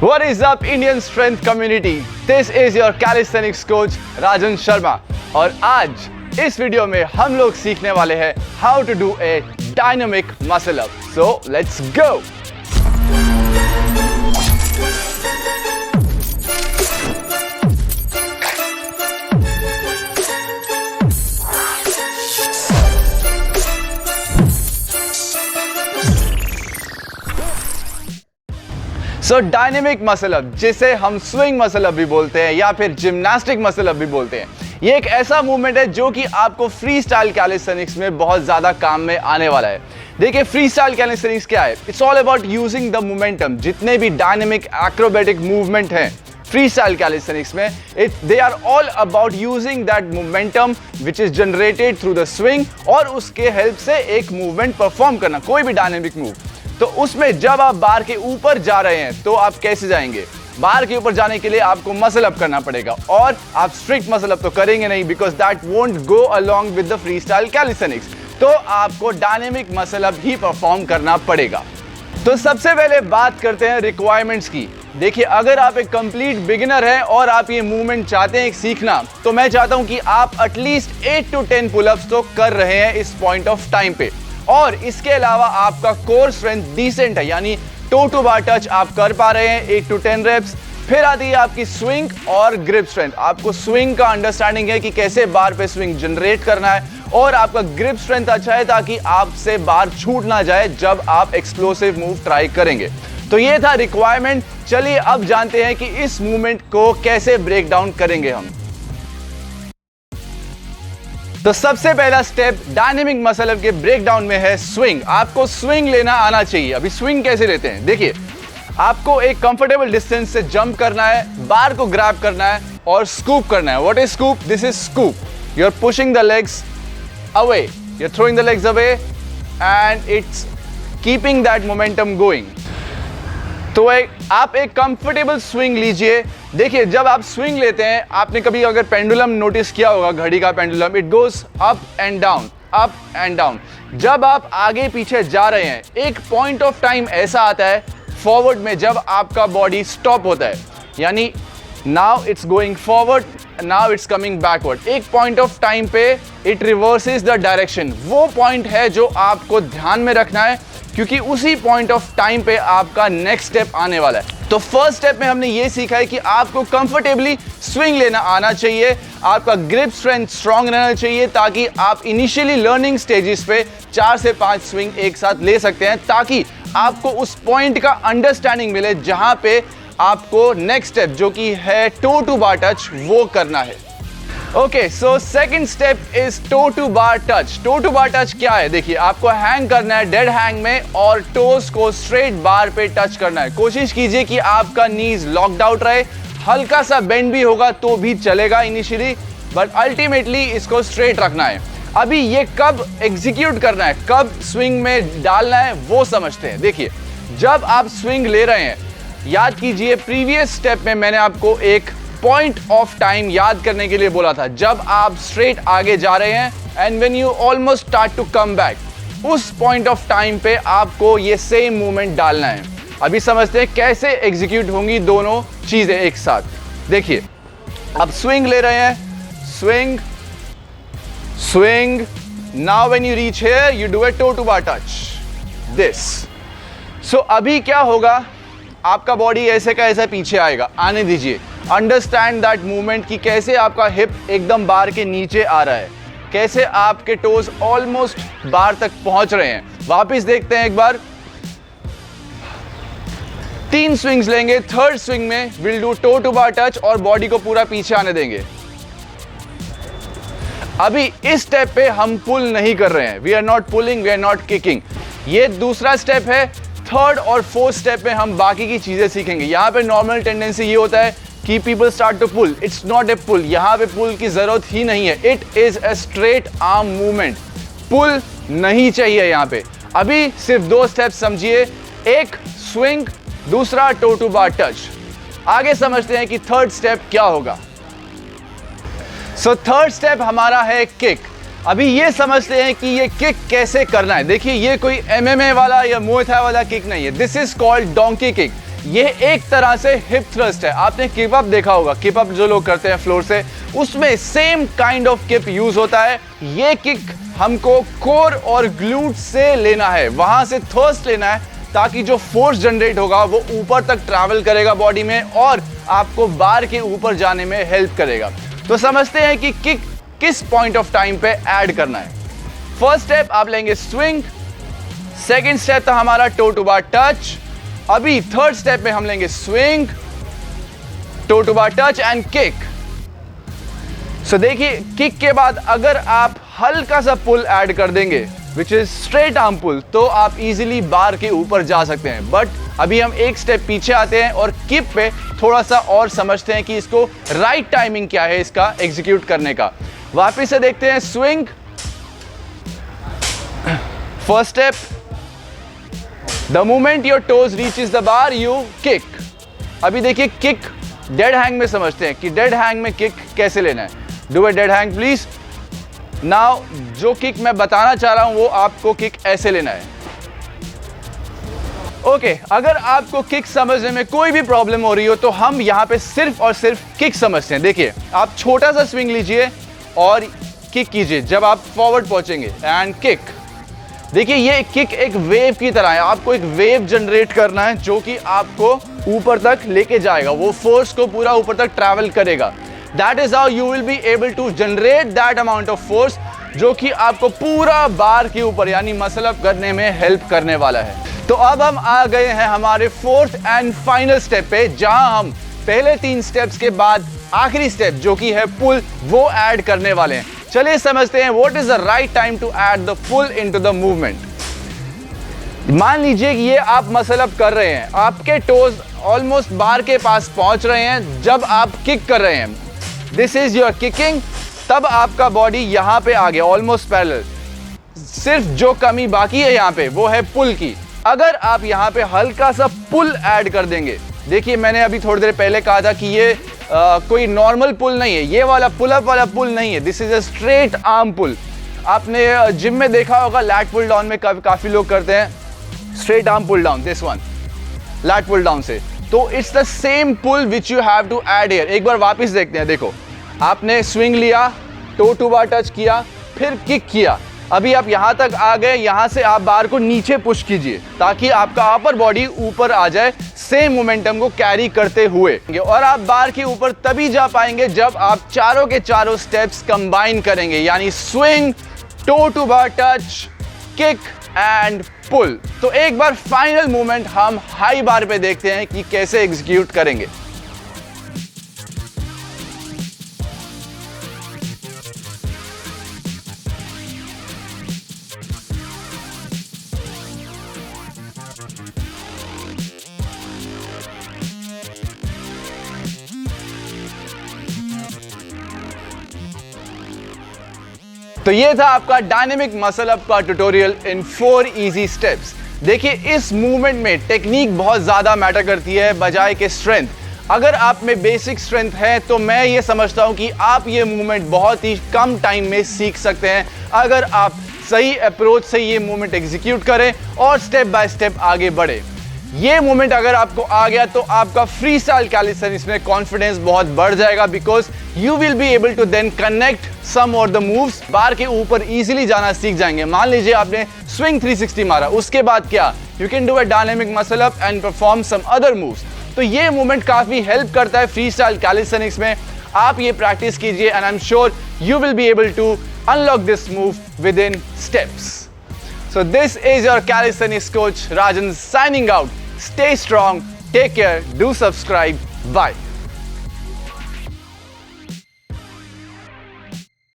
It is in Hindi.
What is up Indian strength community? This is your calisthenics coach Rajan Sharma और आज इस वीडियो में हम लोग सीखने वाले हैं how to do a dynamic muscle up. So let's go. So dynamic muscle up, जिसे हम स्विंग मसल अप भी बोलते हैं या फिर जिम्नास्टिक मसल अप भी बोलते हैं, ये एक ऐसा मूवमेंट है जो कि आपको फ्री स्टाइल कैलिस्थेनिक्स में बहुत ज़्यादा काम में आने वाला है। देखिए फ्री स्टाइल कैलिस्थेनिक्स क्या है? It's all about using the momentum. जितने भी डायनेमिक एक्रोबैटिक मूवमेंट हैं फ्री स्टाइल कैलिस्थेनिक्स में, they are all about using that momentum which is generated through the swing और उसके हेल्प से एक मूवमेंट परफॉर्म करना, कोई भी डायनेमिक मूव। तो उसमें जब आप बार के ऊपर जा रहे हैं तो आप कैसे जाएंगे? बार के ऊपर जाने के लिए आपको मसल अप करना पड़ेगा और आप स्ट्रिक्ट मसल अप तो करेंगे नहीं, because that won't go along with the free style calisthenics. तो आपको डायनेमिक मसल अप ही परफॉर्म करना पड़ेगा। तो सबसे पहले बात करते हैं रिक्वायरमेंट्स की। देखिए अगर आप एक कंप्लीट बिगिनर हैं और आप ये मूवमेंट चाहते हैं सीखना, तो मैं चाहता हूं कि आप एटलीस्ट 8 to 10 पुलअप्स तो कर रहे हैं इस पॉइंट ऑफ टाइम पे। और इसके अलावा आपका कोर स्ट्रेंथ डिसेंट है, यानी टो टू बार टच आप कर पा रहे हैं 8 to 10 रेप्स। फिर आती है आपकी स्विंग और ग्रिप स्ट्रेंथ। आपको स्विंग का अंडरस्टैंडिंग है कि कैसे बार पे स्विंग जनरेट करना है, और आपका ग्रिप स्ट्रेंथ अच्छा है ताकि आपसे बार छूट ना जाए जब आप एक्सप्लोसिव मूव ट्राई करेंगे। तो ये था रिक्वायरमेंट। चलिए अब जानते हैं कि इस मूवमेंट को कैसे ब्रेक डाउन करेंगे हम। तो सबसे पहला स्टेप डायनेमिक मसल अप के ब्रेकडाउन में है स्विंग। आपको स्विंग लेना आना चाहिए। अभी स्विंग कैसे लेते हैं? देखिए आपको एक कंफर्टेबल डिस्टेंस से जंप करना है, बार को ग्रैब करना है और स्कूप करना है। What is scoop? This is scoop. You are pushing the legs away, you are throwing the legs away and it's keeping that momentum going. तो आप एक कंफर्टेबल स्विंग लीजिए। देखिए जब आप स्विंग लेते हैं, आपने कभी अगर पेंडुलम नोटिस किया होगा, घड़ी का pendulum, it goes up and down, up and down. जब आप आगे पीछे जा रहे हैं, एक पॉइंट ऑफ टाइम ऐसा आता है फॉरवर्ड में जब आपका बॉडी स्टॉप होता है, यानी now it's going forward, now it's coming backward. एक पॉइंट ऑफ टाइम पे इट रिवर्सेस द डायरेक्शन। वो पॉइंट है जो आपको ध्यान में रखना है, क्योंकि उसी पॉइंट ऑफ टाइम पे आपका नेक्स्ट स्टेप आने वाला है। तो फर्स्ट स्टेप में हमने ये सीखा है कि आपको कंफर्टेबली स्विंग लेना आना चाहिए, आपका ग्रिप स्ट्रेंथ स्ट्रांग रहना चाहिए, ताकि आप इनिशियली लर्निंग स्टेजेस पे 4 से 5 स्विंग एक साथ ले सकते हैं, ताकि आपको उस पॉइंट का अंडरस्टैंडिंग मिले जहां पे आपको नेक्स्ट स्टेप जो कि है टो टू बार टच, वो करना है। Okay, so second step is toe to bar touch. Toe to bar touch क्या है? देखिए आपको हैंग करना है डेड हैंग में और टोस को स्ट्रेट बार पे टच करना है। कोशिश कीजिए कि आपका नीज लॉक्ड आउट रहे। हल्का सा बेंड भी होगा तो भी चलेगा इनिशियली, बट अल्टीमेटली इसको स्ट्रेट रखना है। अभी ये कब एग्जीक्यूट करना है, कब स्विंग में डालना है, वो समझते हैं। देखिए जब आप स्विंग ले रहे हैं, याद कीजिए प्रीवियस स्टेप में मैंने आपको एक पॉइंट ऑफ टाइम याद करने के लिए बोला था। जब आप स्ट्रेट आगे जा रहे हैं and when you almost start to come back, उस पॉइंट ऑफ टाइम पे आपको ये सेम मूवमेंट डालना है। अभी समझते हैं कैसे एग्जीक्यूट होंगी दोनों चीजें एक साथ। देखिए अब स्विंग ले रहे हैं, swing swing, now when you reach here you do a toe to bar touch, this. So अभी क्या होगा, आपका बॉडी ऐसे का ऐसा पीछे आएगा, आने दीजिए। अंडरस्टैंड दैट मूवमेंट कि कैसे आपका हिप एकदम बार के नीचे आ रहा है, कैसे आपके टोज ऑलमोस्ट बार तक पहुंच रहे हैं। वापस देखते हैं एक बार। 3 स्विंग्स लेंगे, थर्ड स्विंग में will do toe to bar touch और बॉडी को पूरा पीछे आने देंगे। अभी इस स्टेप पे हम पुल नहीं कर रहे हैं, we are not pulling, we are not kicking. ये दूसरा स्टेप है। थर्ड और फोर्थ स्टेप में हम बाकी की चीजें सीखेंगे। यहाँ पे नॉर्मल टेंडेंसी ये होता है कि people start to pull. It's not a pull, यहाँ पे पुल की जरूरत ही नहीं है। It is a straight arm movement, pull नहीं चाहिए यहाँ पे। अभी सिर्फ 2 स्टेप समझिए, एक स्विंग, दूसरा टो टू बार टच। आगे समझते हैं कि थर्ड स्टेप क्या होगा। सो थर्ड स्टेप हमारा है किक। अभी ये समझते हैं कि ये किक कैसे करना है। देखिए ये कोई MMA वाला या मुए थाई वाला किक नहीं है, this is called donkey kick. ये एक तरह से हिप थ्रस्ट है। आपने किप अप देखा होगा, किप अप जो लोग करते हैं फ्लोर से, उसमें same kind of kick use होता है। ये किक हमको कोर और ग्लूट से लेना है, वहां से थर्स्ट लेना है, ताकि जो फोर्स जनरेट होगा वो ऊपर तक ट्रैवल करेगा बॉडी में और आपको बार के ऊपर जाने में हेल्प करेगा। तो समझते हैं कि किक किस पॉइंट ऑफ टाइम पे ऐड करना है। फर्स्ट स्टेप आप लेंगे स्विंग, सेकेंड स्टेप था हमारा टो टू बार टच। अभी थर्ड स्टेप में हम लेंगे swing, toe to bar touch and kick. So देखिए, किक के बाद अगर आप हल्का सा पुल ऐड कर देंगे विच इज स्ट्रेट आर्म पुल, तो आप इजीली बार के ऊपर जा सकते हैं। बट अभी हम एक स्टेप पीछे आते हैं और किक पे थोड़ा सा और समझते हैं कि इसको राइट टाइमिंग क्या है इसका एग्जीक्यूट करने का। वापिस से देखते हैं, swing, first step, the moment your toes reaches the bar you kick. अभी देखिए किक डेड हैंग में समझते हैं कि डेड हैंग में किक कैसे लेना है। Do a dead hang please. Now जो किक मैं बताना चाह रहा हूं वो आपको किक ऐसे लेना है। ओके, अगर आपको किक समझने में कोई भी प्रॉब्लम हो रही हो तो हम यहां पे सिर्फ और सिर्फ किक समझते हैं। देखिए, आप छोटा सा स्विंग लीजिए और किक कीजिए जब आप फॉरवर्ड पहुंचेंगे एंड किक। देखिए, ये किक एक वेव की तरह है, आपको एक वेव जनरेट करना है जो कि आपको ऊपर तक लेके जाएगा, वो फोर्स को पूरा ऊपर तक ट्रैवल करेगा। That is how you will be able to generate that amount of force जो कि आपको पूरा बार के ऊपर यानी मसल अप करने में हेल्प करने वाला है। तो अब हम आ गए हैं हमारे फोर्थ एंड फाइनल स्टेप पे, जहां हम पहले 3 स्टेप्स के बाद आखिरी स्टेप जो कि है पुल, वो ऐड करने वाले हैं। चलिए समझते हैं what is the right time to add the pull into the movement. मान लीजिए कि ये आप मसल अप कर रहे हैं, आपके टोज ऑलमोस्ट बार के पास पहुंच रहे हैं जब आप किक कर रहे हैं। दिस इज योर किकिंग, तब आपका बॉडी यहां पे आ गया ऑलमोस्ट पैरेलल। सिर्फ जो कमी बाकी है यहां पे वो है पुल की। अगर आप यहां पे हल्का सा पुल ऐड कर देंगे, देखिए मैंने अभी थोड़ी देर पहले कहा था कि ये कोई नॉर्मल पुल नहीं है, ये वाला पुल अप वाला पुल नहीं है, this is a straight arm pull. आपने जिम में देखा होगा लैट पुल डाउन में काफी लोग करते हैं straight arm pull down, this one lat pull down से। तो it's the same pull which you have to add here. एक बार वापस देखते हैं, देखो आपने स्विंग लिया, टो टू बार टच किया, फिर किक किया, अभी आप यहां तक आ गए, यहां से आप बार को नीचे पुश कीजिए ताकि आपका अपर बॉडी ऊपर आ जाए सेम मोमेंटम को कैरी करते हुए। और आप बार के ऊपर तभी जा पाएंगे जब आप चारों के चारों स्टेप्स कंबाइन करेंगे, यानी swing, toe to bar touch, kick and pull. तो एक बार फाइनल मूवमेंट हम हाई बार पे देखते हैं कि कैसे एग्जीक्यूट करेंगे। तो ये था आपका डायनेमिक मसल अप का ट्यूटोरियल इन 4 इजी स्टेप्स। देखिए, इस मूवमेंट में टेक्निक बहुत ज्यादा मैटर करती है बजाय के स्ट्रेंथ। अगर आप में बेसिक स्ट्रेंथ है तो मैं ये समझता हूं कि आप ये मूवमेंट बहुत ही कम टाइम में सीख सकते हैं अगर आप सही अप्रोच से ये मूवमेंट एग्जीक्यूट करें और स्टेप बाय स्टेप आगे बढ़े। ये मोमेंट अगर आपको आ गया तो आपका फ्री स्टाइल कैलिस्थेनिक्स में कॉन्फिडेंस बहुत बढ़ जाएगा, because you will be able to then connect some और द मूव्स। बार के ऊपर इजीली जाना सीख जाएंगे। मान लीजिए आपने स्विंग 360 मारा, उसके बाद क्या, you can do a dynamic muscle up and perform some other moves. तो ये मूवमेंट काफी हेल्प करता है फ्री स्टाइल कैलिस्थेनिक्स में। आप ये प्रैक्टिस कीजिए and I am sure you will be able to unlock this move within steps. So this is your calisthenics coach Rajan signing out. Stay strong, take care, do subscribe, bye.